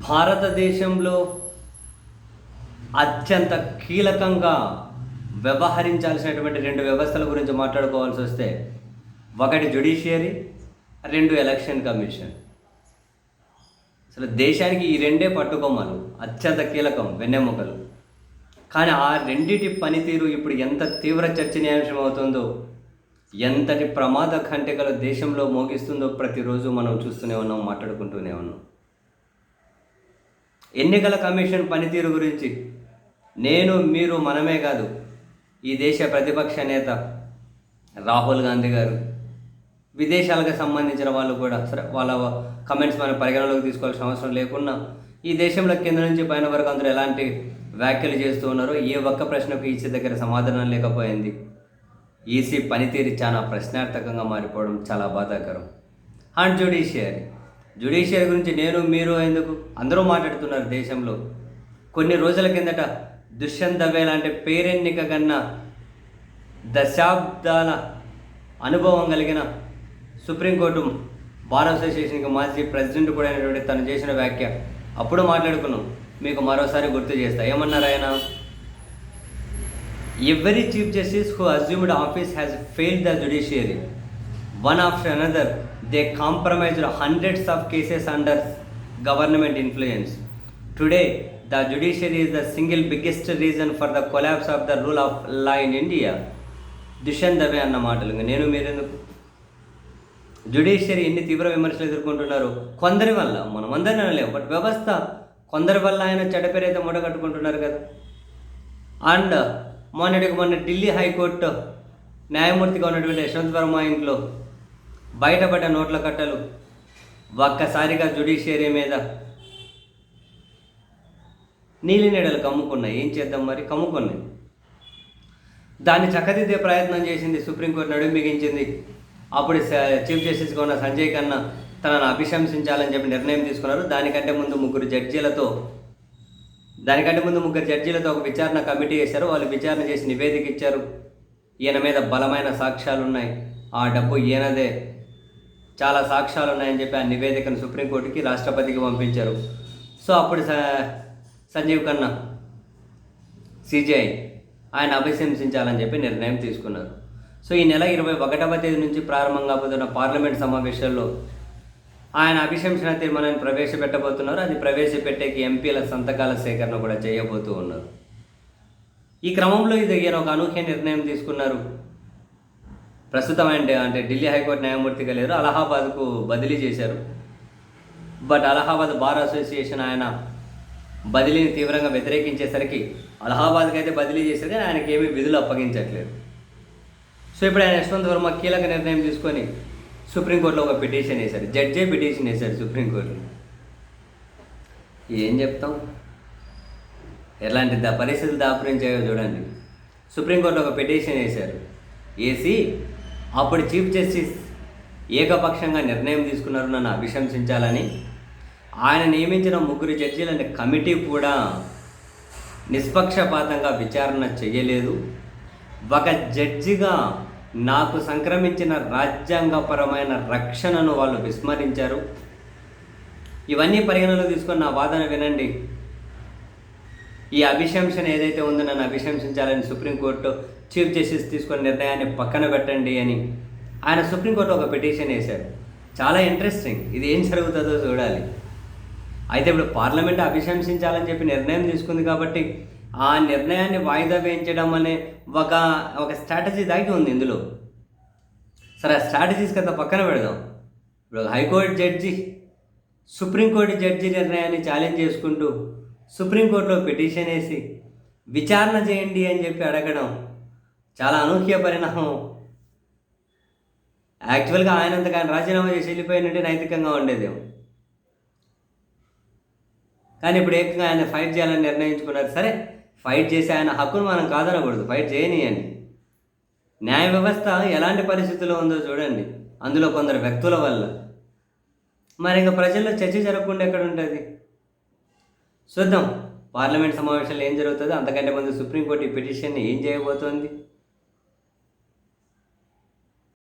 భారతదేశంలో అత్యంత కీలకంగా వ్యవహరించాల్సినటువంటి రెండు వ్యవస్థల గురించి మాట్లాడుకోవాల్సి వస్తే, ఒకటి జ్యుడిషియరీ, రెండు ఎలక్షన్ కమిషన్. అసలు దేశానికి ఈ రెండే పట్టుకొమ్మలు, అత్యంత కీలకం, వెన్నెముకలు. కానీ ఆ రెండిటి పనితీరు ఇప్పుడు ఎంత తీవ్ర చర్చనీయాంశం అవుతుందో, ఎంతటి ప్రమాద ఘంటికలు దేశంలో మోగిస్తుందో ప్రతిరోజు మనం చూస్తూనే ఉన్నాం, మాట్లాడుకుంటూనే ఉన్నాం. ఎన్నికల కమిషన్ పనితీరు గురించి నేను, మీరు, మనమే కాదు, ఈ దేశ ప్రతిపక్ష నేత రాహుల్ గాంధీ గారు, విదేశాలకు సంబంధించిన వాళ్ళు కూడా, సరే వాళ్ళ కమెంట్స్ మనం పరిగణలోకి తీసుకోవాల్సిన అవసరం లేకున్నా, ఈ దేశంలో కింద నుంచి పైన వరకు అందరూ ఎలాంటి వ్యాఖ్యలు చేస్తూ ఉన్నారో, ఏ ఒక్క ప్రశ్నకు ఈసీ దగ్గర సమాధానం లేకపోయింది. ఈసీ పనితీరు చాలా ప్రశ్నార్థకంగా మారిపోవడం చాలా బాధాకరం. అండ్ జ్యుడిషియరీ గురించి నేను, మీరు ఎందుకు అందరూ మాట్లాడుతున్నారు. దేశంలో కొన్ని రోజుల కిందట దుష్యంత్ దవే లాంటి పేరెన్నిక కన్నా దశాబ్దాల అనుభవం కలిగిన సుప్రీంకోర్టు బార్ అసోసియేషన్కి మాజీ ప్రెసిడెంట్ కూడా అయినటువంటి తను చేసిన వ్యాఖ్య అప్పుడు మాట్లాడుకున్నాం. మీకు మరోసారి గుర్తు చేస్తా. ఏమన్నారు ఆయన? Every chief justice who assumed office has failed the judiciary. One after another, they compromised hundreds of cases under government influence. Today, the judiciary is the single biggest reason for the collapse of the rule of law in India. Dushyant Dave అన్న మాటలు నేను, మీరెందుకు? Judiciary ఎన్ని తీవ్ర విమర్శలు ఎదుర్కొంటున్నారు కొందరి వల్ల, మనమందరినీ అనలేము, బట్ వ్యవస్థ కొందరి వల్ల ఆయన చెడ్డపేరైతే మూట కట్టుకుంటున్నారు కదా. అండ్ మొన్న ఢిల్లీ హైకోర్టు న్యాయమూర్తిగా ఉన్నటువంటి యశ్వంత్ వర్మ ఇంట్లో బయటపడ్డ నోట్ల కట్టలు ఒక్కసారిగా జ్యుడిషియరీ మీద నీలి నీడలు కమ్ముకున్నాయి. ఏం చేద్దాం మరి, కమ్ముకున్నాయి. దాన్ని చక్కదిద్దే ప్రయత్నం చేసింది సుప్రీంకోర్టు, నడుం బిగించింది. అప్పుడు చీఫ్ జస్టిస్గా ఉన్న సంజయ్ ఖన్నా తనను అభిశంసించాలని చెప్పి నిర్ణయం తీసుకున్నారు. దానికంటే ముందు ముగ్గురు జడ్జీలతో ఒక విచారణ కమిటీ వేశారు. వాళ్ళు విచారణ చేసి నివేదిక ఇచ్చారు. ఈయన మీద బలమైన సాక్ష్యాలు ఉన్నాయి, ఆ డబ్బు ఈయనదే, చాలా సాక్ష్యాలు ఉన్నాయని చెప్పి ఆ నివేదికను సుప్రీంకోర్టుకి, రాష్ట్రపతికి పంపించారు. సో అప్పుడు సంజీవ్ ఖన్నా సిజేఐ ఆయన అభిశంసించాలని చెప్పి నిర్ణయం తీసుకున్నారు. సో ఈ నెల 21వ తేదీ నుంచి ప్రారంభంగా పోతున్న పార్లమెంట్ సమావేశాల్లో ఆయన అభిశంసన తీర్మానాన్ని ప్రవేశపెట్టబోతున్నారు. అది ప్రవేశపెట్టేకి ఎంపీల సంతకాల సేకరణ కూడా చేయబోతూ ఉన్నారు. ఈ క్రమంలో ఈయన ఒక అనూహ్య నిర్ణయం తీసుకున్నారు. ప్రస్తుతం అంటే ఢిల్లీ హైకోర్టు న్యాయమూర్తిగా లేరు, అలహాబాద్కు బదిలీ చేశారు. బట్ అలహాబాద్ బార్ అసోసియేషన్ ఆయన బదిలీని తీవ్రంగా వ్యతిరేకించేసరికి అలహాబాద్కి అయితే బదిలీ చేశారు, కానీ ఆయనకి ఏమీ విధులు అప్పగించట్లేదు. సో ఇప్పుడు ఆయన యశ్వంత్ వర్మ కీలక నిర్ణయం తీసుకొని సుప్రీంకోర్టులో ఒక పిటిషన్ వేశారు. జడ్జే పిటిషన్ వేశారు సుప్రీంకోర్టులో. ఏం చెప్తాం, ఎలాంటి పరిస్థితులు దాపురించాయో చూడండి. సుప్రీంకోర్టులో ఒక పిటిషన్ వేశారు. వేసి అప్పుడు చీఫ్ జస్టిస్ ఏకపక్షంగా నిర్ణయం తీసుకున్నారు నన్ను అభిశంసించాలని. ఆయన నియమించిన ముగ్గురు జడ్జీలని కమిటీ కూడా నిష్పక్షపాతంగా విచారణ చేయలేదు. ఒక జడ్జిగా నాకు సంక్రమించిన రాజ్యాంగపరమైన రక్షణను వాళ్ళు విస్మరించారు. ఇవన్నీ పరిగణలో తీసుకొని నా వాదన వినండి. ఈ అభిశంసన ఏదైతే ఉందో నన్ను అభిశంసించాలని సుప్రీంకోర్టు చీఫ్ జస్టిస్ తీసుకున్న నిర్ణయాన్ని పక్కన పెట్టండి అని ఆయన సుప్రీంకోర్టు ఒక పిటిషన్ వేశారు. చాలా ఇంట్రెస్టింగ్, ఇది ఏం జరుగుతుందో చూడాలి. అయితే ఇప్పుడు పార్లమెంట్ అభిశంసించాలని చెప్పి నిర్ణయం తీసుకుంది కాబట్టి ఆ నిర్ణయాన్ని వాయిదా వేయించడం అనే ఒక స్ట్రాటజీ దాగి ఉంది ఇందులో. సరే, ఆ స్ట్రాటజీస్ కదా పక్కన పెడదాం. ఇప్పుడు హైకోర్టు జడ్జి సుప్రీంకోర్టు జడ్జి నిర్ణయాన్ని ఛాలెంజ్ చేసుకుంటూ సుప్రీంకోర్టులో పిటిషన్ వేసి విచారణ చేయండి అని చెప్పి అడగడం చాలా అనూహ్య పరిణామం. యాక్చువల్గా ఆయనంతగా ఆయన రాజీనామా చేసి వెళ్ళిపోయినట్టే నైతికంగా ఉండేదేమో. కానీ ఇప్పుడు ఏకంగా ఆయన ఫైట్ చేయాలని నిర్ణయించుకున్నారు. సరే, ఫైట్ చేసి ఆయన హక్కును మనం కాదనకూడదు, ఫైట్ చేయనియండి. న్యాయ వ్యవస్థ ఎలాంటి పరిస్థితుల్లో ఉందో చూడండి, అందులో కొందరు వ్యక్తుల వల్ల. మరి ఇంకా ప్రజల్లో చర్చ జరగకుండా ఎక్కడ ఉంటుంది? చూద్దాం పార్లమెంట్ సమావేశాల్లో ఏం జరుగుతుందో. అంతకంటే ముందు సుప్రీంకోర్టు ఈ పిటిషన్ని ఏం చేయబోతోంది?